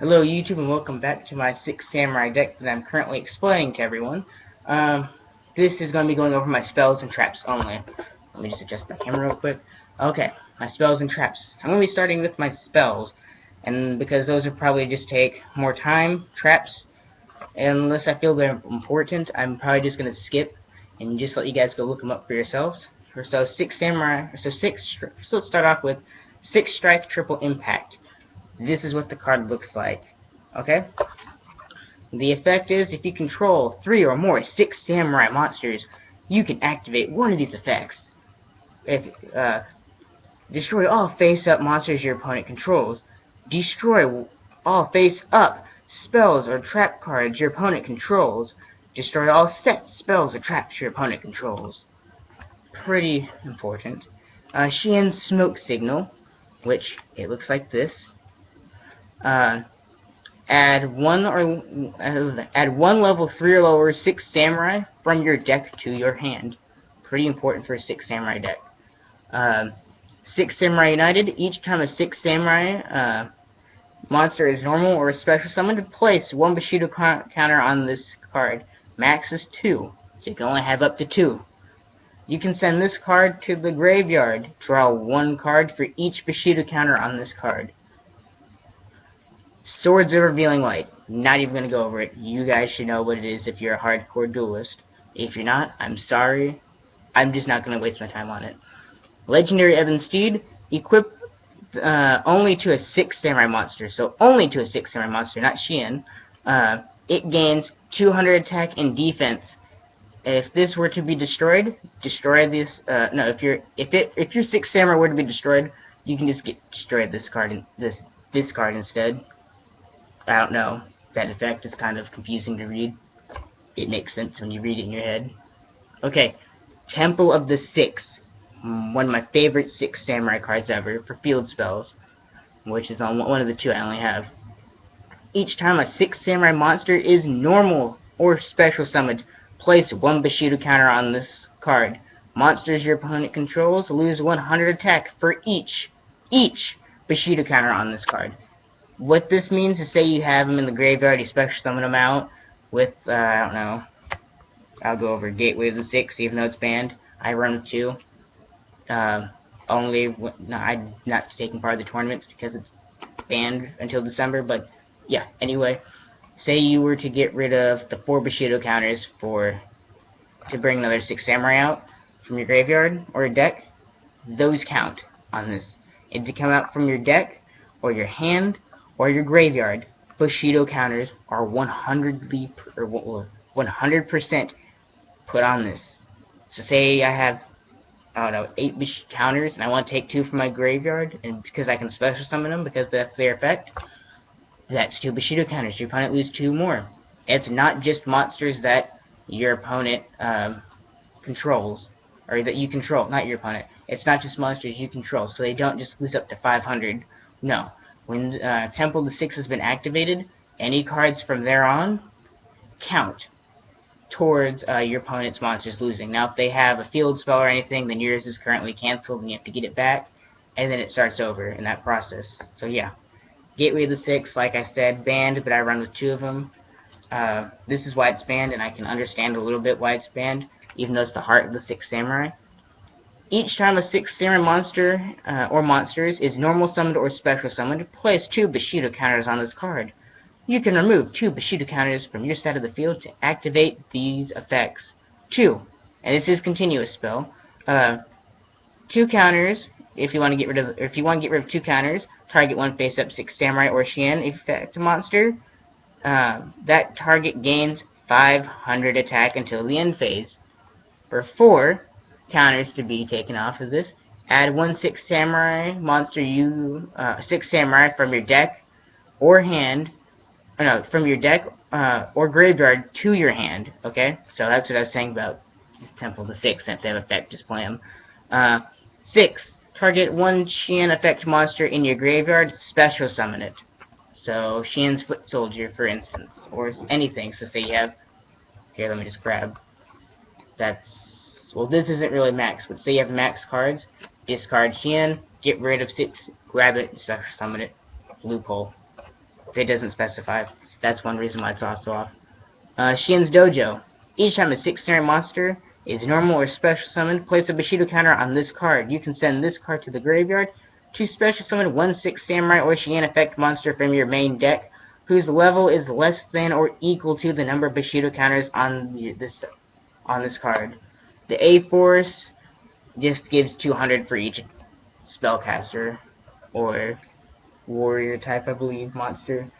Hello YouTube and welcome back to my 6 Samurai deck that I'm currently explaining to everyone. This is going to be going over my spells and traps only. Let me just adjust my camera real quick. Okay, my spells and traps. I'm going to be starting with my spells, and because those will probably just take more time. Traps, unless I feel they're important, I'm probably just going to skip and just let you guys go look them up for yourselves. So 6 Samurai, so let's start off with 6 Strike Triple Impact. This is what the card looks like. Okay? The effect is, if you control 3 or more 6 samurai monsters, you can activate one of these effects. If destroy all face-up monsters your opponent controls. Destroy all face-up spells or trap cards your opponent controls. Destroy all set spells or traps your opponent controls. Pretty important. Xian's Smoke Signal, which it looks like this. Add one level 3 or lower 6 samurai from your deck to your hand. Pretty important for a 6 samurai deck. 6 samurai united. Each time a 6 samurai monster is normal or a special summon, to place one Bushido counter on this card. Max is 2, so you can only have up to 2. You can send this card to the graveyard. Draw 1 card for each Bushido counter on this card. Swords of Revealing Light. Not even going to go over it. You guys should know what it is if you're a hardcore duelist. If you're not, I'm sorry. I'm just not going to waste my time on it. Legendary Ebon Steed. Equip only to a 6 samurai monster. So only to a 6 samurai monster, not Xian. It gains 200 attack and defense. If this were to be destroyed, destroy this. No, if your 6 samurai were to be destroyed, you can just destroy this card. This card instead. I don't know. That effect is kind of confusing to read. It makes sense when you read it in your head. Okay, Temple of the Six. One of my favorite 6 samurai cards ever for field spells, which is on one of the 2 I only have. Each time a 6 samurai monster is normal or special summoned, place 1 Bushido counter on this card. Monsters your opponent controls lose 100 attack for each Bushido counter on this card. What this means is, say you have them in the graveyard, you special summon them out with, I don't know, I'll go over Gateway of the Six, even though it's banned. I run with 2. I'm not taking part of the tournaments because it's banned until December, but yeah, anyway. Say you were to get rid of the 4 Bushido counters to bring another 6 samurai out from your graveyard or your deck, those count on this. If they come out from your deck or your hand or your graveyard, Bushido counters are 100% put on this. So say I have, I don't know, 8 Bushido counters, and I want to take 2 from my graveyard, and because I can special summon them because that's their effect, that's 2 Bushido counters. Your opponent loses 2 more. It's not just monsters that your opponent controls, or that you control, not your opponent. It's not just monsters you control, so they don't just lose up to 500. No. When Temple of the Six has been activated, any cards from there on count towards your opponent's monsters losing. Now, if they have a field spell or anything, then yours is currently canceled, and you have to get it back, and then it starts over in that process. So yeah, Gateway of the Six, like I said, banned, but I run with 2 of them. This is why it's banned, and I can understand a little bit why it's banned, even though it's the heart of the 6 samurai. Each time a 6 samurai monster or monsters is normal summoned or special summoned, place 2 Bushido counters on this card. You can remove 2 Bushido counters from your side of the field to activate these effects. 2, and this is continuous spell. 2 counters. If you want to get rid of 2 counters, target 1 face-up 6 samurai or Xian effect monster. That target gains 500 attack until the end phase. For 4 counters to be taken off of this, add 1 6 samurai monster 6 samurai from your deck or hand, from your deck or graveyard to your hand. Okay, so that's what I was saying about Temple of the Six. If they have effect, just play them. 6. Target 1 Xian effect monster in your graveyard, special summon it. So Xian's Foot Soldier, for instance, or anything. So say you have, here, let me just grab. Well, this isn't really max, but say you have max cards, discard Xian, get rid of 6, grab it, and special summon it. Loophole. if it doesn't specify. That's one reason why it's also off. Shin's Dojo. Each time a 6 samurai monster is normal or special summoned, place a Bushido counter on this card. You can send this card to the graveyard to special summon 1 6 samurai or Shien effect monster from your main deck, whose level is less than or equal to the number of Bushido counters on this card. The A-Force just gives 200 for each spellcaster or warrior type, I believe, monster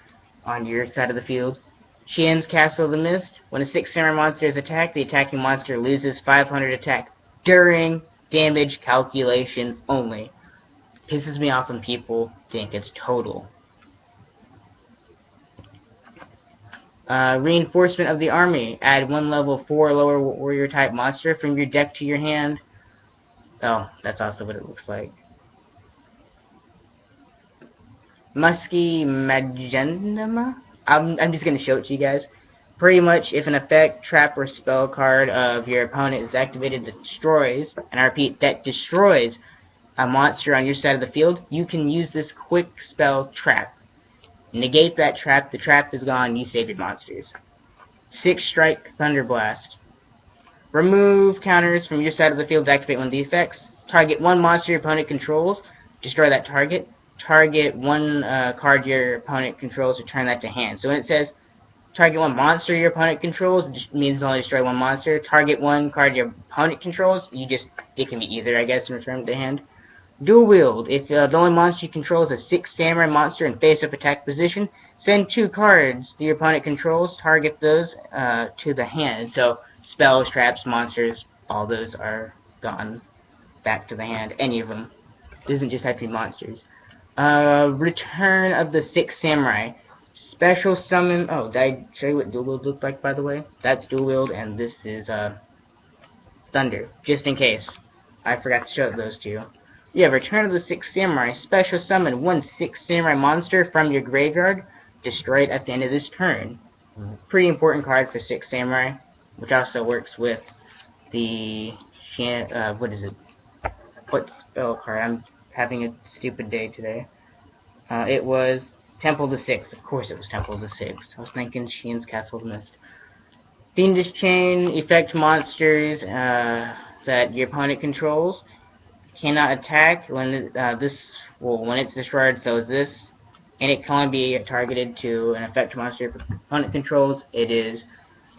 on your side of the field. Shien's Castle of the Mist. When a 6 samurai monster is attacked, the attacking monster loses 500 attack during damage calculation only. Pisses me off when people think it's total. Reinforcement of the Army. Add 1 level 4 lower warrior type monster from your deck to your hand. Oh, that's also what it looks like. Musky Magenta? I'm just going to show it to you guys. Pretty much, if an effect, trap, or spell card of your opponent is activated that destroys, and I repeat, that destroys a monster on your side of the field, you can use this quick spell trap. Negate that trap, the trap is gone, you save your monsters. 6 Strike Thunderblast. Remove counters from your side of the field to activate one of the effects. Target 1 monster your opponent controls, destroy that target. Target 1 card your opponent controls, return that to hand. So when it says target 1 monster your opponent controls, it means only destroy 1 monster. Target 1 card your opponent controls, it can be either, I guess, and return it to hand. Dual Wield. If the only monster you control is a 6 samurai monster in face-up attack position, send 2 cards that your opponent controls, target those to the hand. So spells, traps, monsters, all those are gone back to the hand. Any of them. It doesn't just have to be monsters. Return of the 6 Samurai. Special summon. Oh, did I show you what Dual Wield looked like, by the way? That's Dual Wield, and this is Thunder. Just in case I forgot to show those to you. Yeah, Return of the 6 Samurai. Special summon 1 6 Samurai monster from your graveyard. Destroy it at the end of this turn. Pretty important card for 6 Samurai, which also works with the what is it? What spell card? I'm having a stupid day today. It was Temple of the Sixth. Of course it was Temple of the Sixth. I was thinking Shien's Castle of the Mist. Fiendish Chain. Effect monsters that your opponent controls cannot attack when when it's destroyed, so is this. And it can only be targeted to an effect monster your opponent controls. It is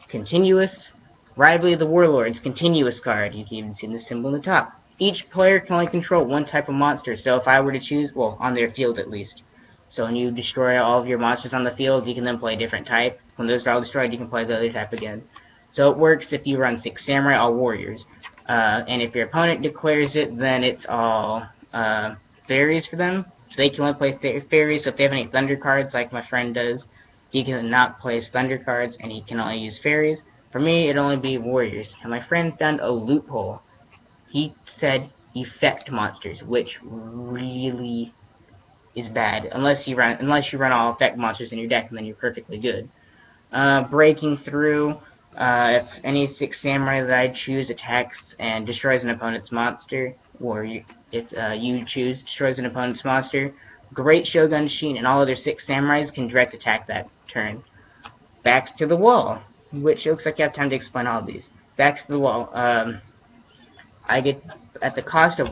continuous. Rivalry of the Warlords. Continuous card. You can even see the symbol on the top. Each player can only control 1 type of monster, so if I were to choose, well, on their field at least. So when you destroy all of your monsters on the field, you can then play a different type. When those are all destroyed, you can play the other type again. So it works if you run 6 Samurai, all Warriors. And if your opponent declares it, then it's all fairies for them. So they can only play fairies, so if they have any thunder cards, like my friend does, he can not place thunder cards, and he can only use fairies. For me, it'd only be Warriors. And my friend found a loophole. He said effect monsters, which really is bad. Unless you run all effect monsters in your deck, and then you're perfectly good. Breaking through. If any 6 Samurai that I choose attacks and destroys an opponent's monster, or if you choose destroys an opponent's monster, Great Shogun Sheen and all other 6 Samurais can direct attack that turn. Back to the Wall, which looks like you have time to explain all of these. Back to the Wall. I get at the cost of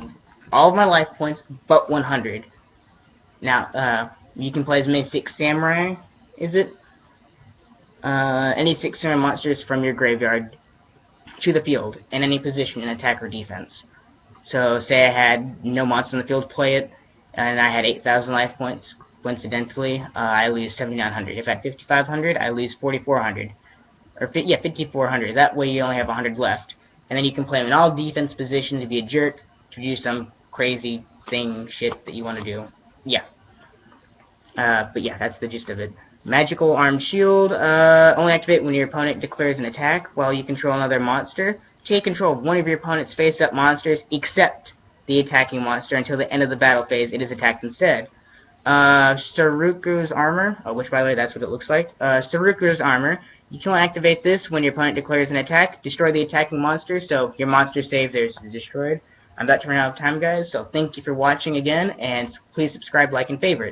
all of my life points, but 100. Now, you can play as many 6 Samurai, is it? Any 6 samurai monsters from your graveyard to the field in any position in attack or defense. So say I had no monster in the field, play it, and I had 8,000 life points. Coincidentally, I lose 7,900. If I had 5,500, I lose 4,400. Or 5,400. That way you only have 100 left. And then you can play them in all defense positions to be a jerk, to do some crazy shit that you want to do. Yeah. But yeah, that's the gist of it. Magical Armed Shield, only activate when your opponent declares an attack while you control another monster. Take control of one of your opponent's face-up monsters, except the attacking monster, until the end of the battle phase. It is attacked instead. Saruku's Armor, which, by the way, that's what it looks like. Saruku's Armor. You can only activate this when your opponent declares an attack. Destroy the attacking monster, so your monster save theirs is destroyed. I'm about to run out of time, guys, so thank you for watching again, and please subscribe, like, and favorite.